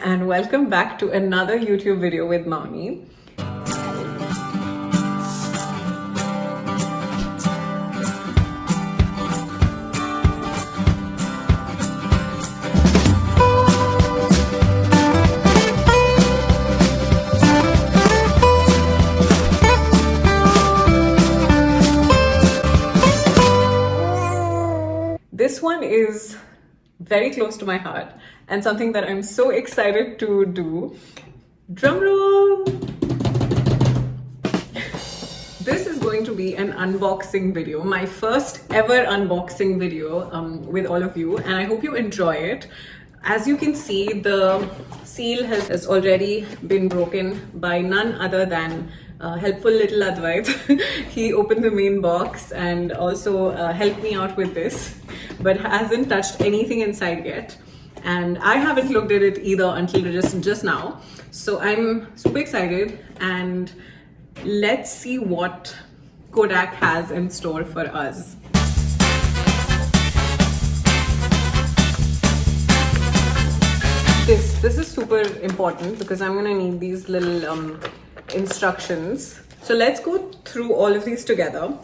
and welcome back to another YouTube video with Mouni. This one is very close to my heart and something that I'm so excited to do. Drum roll! This is going to be an unboxing video, my first ever unboxing video with all of you, and I hope you enjoy it. As you can see, the seal has already been broken by none other than helpful little Advait. He opened the main box and also helped me out with this, but hasn't touched anything inside yet. And I haven't looked at it either until just now. So I'm super excited, and let's see what Kodak has in store for us. This is super important because I'm gonna need these little instructions. So let's go through all of these together.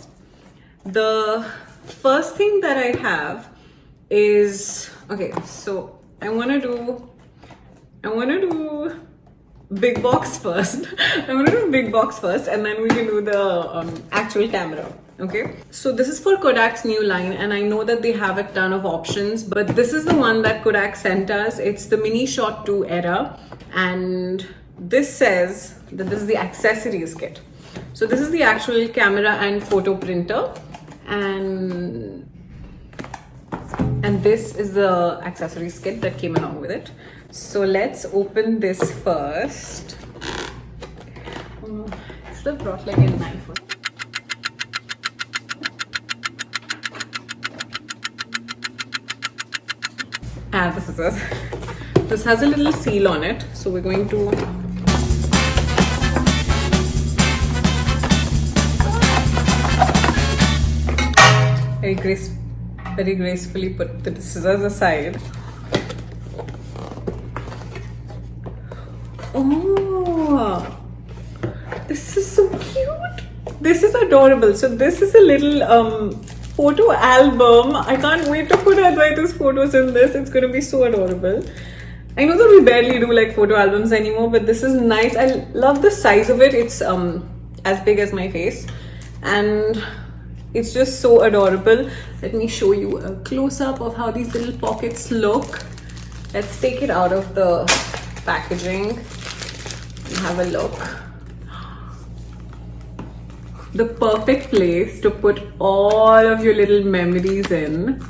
The first thing that I have is, okay, so I want to do big box first. I'm going to do big box first, and then we can do the actual camera. Okay, so this is for Kodak's new line, and I know that they have a ton of options, but this is the one that Kodak sent us. It's the Mini Shot 2 era, and this says that this is the accessories kit. So this is the actual camera and photo printer, and this is the accessories kit that came along with it. So let's open this first. I should have brought like a knife. This is it. This has a little seal on it, so we're going to very gracefully put the scissors aside. Oh, this is so cute. This is adorable. So this is a little photo album. I can't wait to put Advait's photos in this. It's going to be so adorable. I know that we barely do like photo albums anymore, but this is nice. I love the size of it. It's as big as my face, and it's just so adorable. Let me show you a close-up of how these little pockets look. Let's take it out of the packaging and have a look. The perfect place to put all of your little memories in.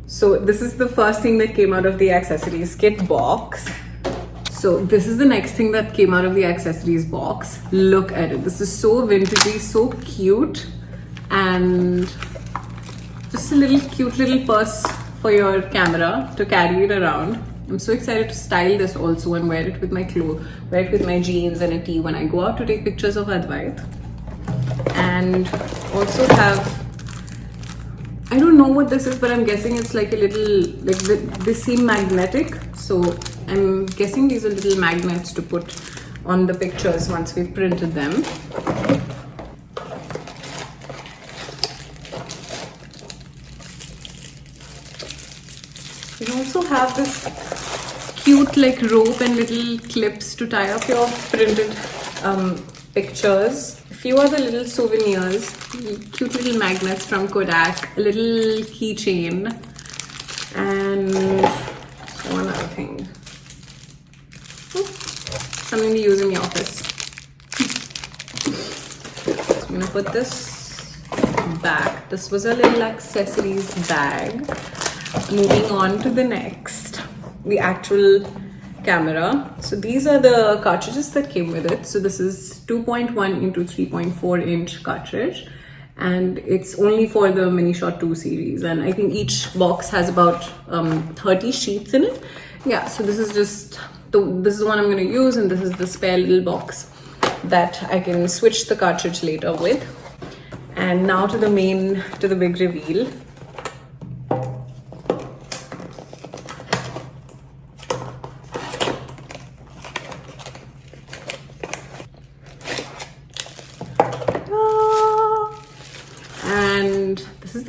So this is the first thing that came out of the accessories kit box. So this is the next thing that came out of the accessories box. Look at it. This is so vintagey, so cute. And just a little cute little purse for your camera to carry it around. I'm so excited to style this also and wear it with my clothes, wear it with my jeans and a tee when I go out to take pictures of Advait. And also have, I don't know what this is, but I'm guessing it's like a little, like this seem magnetic. So I'm guessing these are little magnets to put on the pictures once we've printed them. You also have this cute like rope and little clips to tie up your printed pictures. A few other little souvenirs, cute little magnets from Kodak, a little keychain, and one other thing. Something to use in the office. So I'm gonna put this back. This was a little accessories bag. Moving on to the next, the actual camera. So these are the cartridges that came with it. So this is 2.1 into 3.4 inch cartridge, and it's only for the Mini Shot 2 series, and I think each box has about 30 sheets in it. Yeah, so this is just this is one I'm going to use, and this is the spare little box that I can switch the cartridge later with. And now to the big reveal.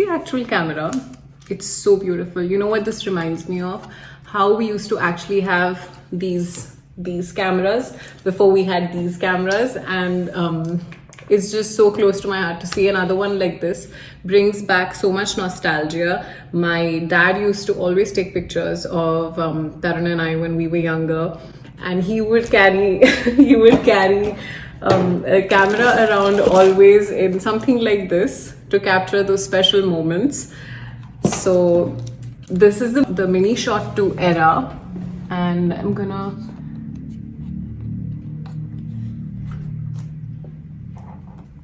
actual camera. It's so beautiful. You know what this reminds me of? How we used to actually have these cameras before we had these cameras, and it's just so close to my heart to see another one like this. Brings back so much nostalgia. My dad used to always take pictures of Tarun and I when we were younger, and he would carry a camera around always in something like this to capture those special moments. So this is the Mini Shot 2 era, and I'm gonna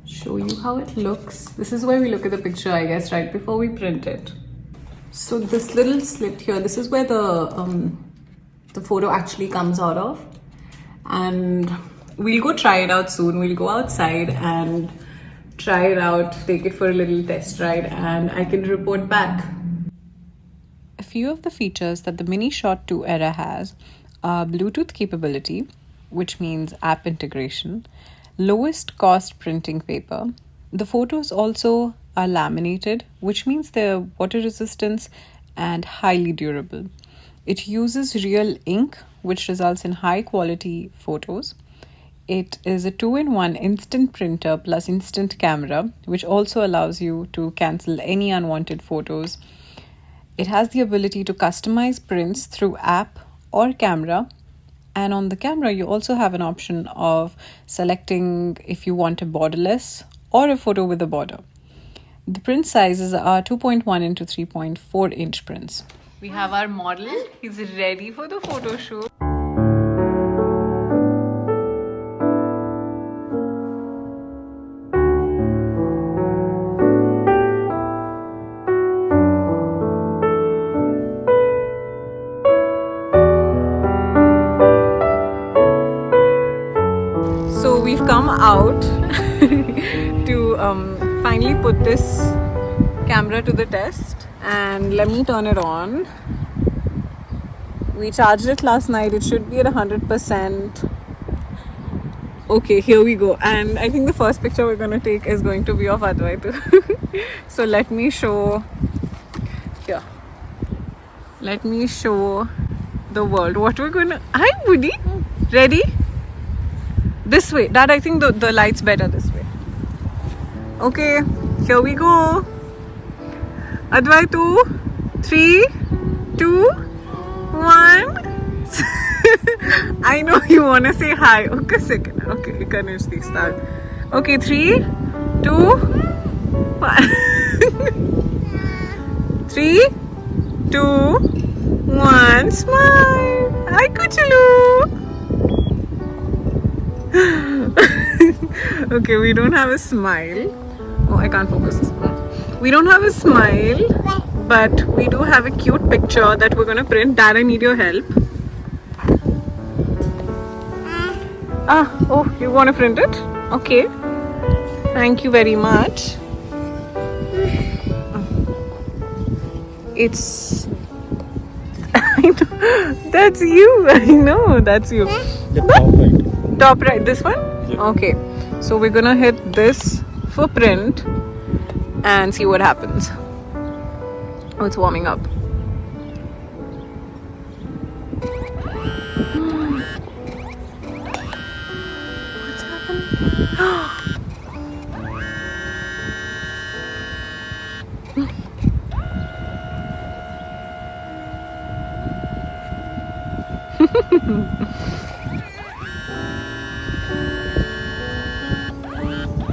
show you how it looks. This is where we look at the picture, I guess, right before we print it. So this little slit here, this is where the photo actually comes out of, and we'll go try it out soon. We'll go outside and try it out, take it for a little test ride, and I can report back. A few of the features that the Mini Shot 2 era has are Bluetooth capability, which means app integration, lowest cost printing paper. The photos also are laminated, which means they're water resistant and highly durable. It uses real ink, which results in high quality photos. It is a 2-in-1 instant printer plus instant camera, which also allows you to cancel any unwanted photos. It has the ability to customize prints through app or camera. And on the camera, you also have an option of selecting if you want a borderless or a photo with a border. The print sizes are 2.1 into 3.4 inch prints. We have our model. He's ready for the photo shoot. So we've come out to finally put this camera to the test, and let me turn it on. We charged it last night. It should be at 100%. Okay, here we go. And I think the first picture we're going to take is going to be of Advaitu. So let me show here. Let me show the world what we're going to... Hi, Woody. Ready? This way. Dad, I think the light's better this way. Okay, here we go. Advaitu, 3, 2, 1. I know you want to say hi. Okay, second. Okay, Ganesh, start. Okay, 3, 2, 1. 3, 2, 1. Smile. Hi, Kuchulu. Okay, we don't have a smile. Oh, I can't focus. We don't have a smile, but we do have a cute picture that we're going to print. Dad, I need your help. Oh, you want to print it? Okay. Thank you very much. It's... I know. That's you. I know, that's you. The top right. Top right, this one? Yeah. Okay. So we're gonna hit this for print and see what happens. Oh, it's warming up. What's happening?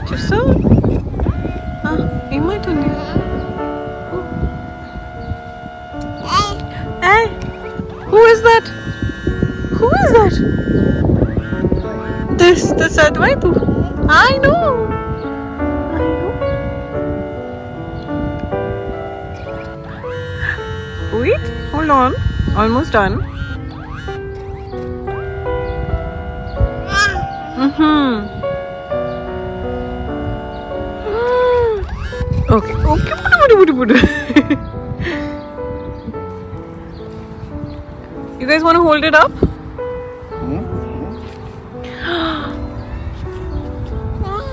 Just he might only. Hey, who is that? Who is that? This Advaitu. I know. Wait, hold on. Almost done. Okay. You guys want to hold it up?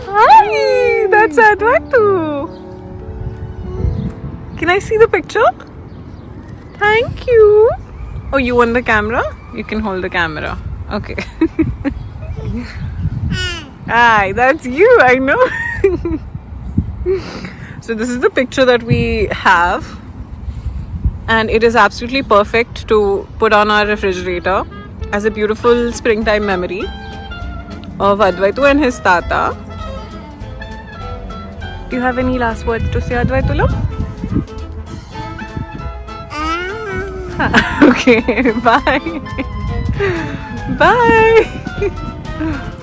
Hi, that's Advaitu. Can I see the picture? Thank you. Oh, you want the camera? You can hold the camera. Okay. Aye, that's you, I know. So this is the picture that we have, and it is absolutely perfect to put on our refrigerator as a beautiful springtime memory of Advaitu and his tata. Do you have any last words to say, Advaitulu? Okay, bye. Bye.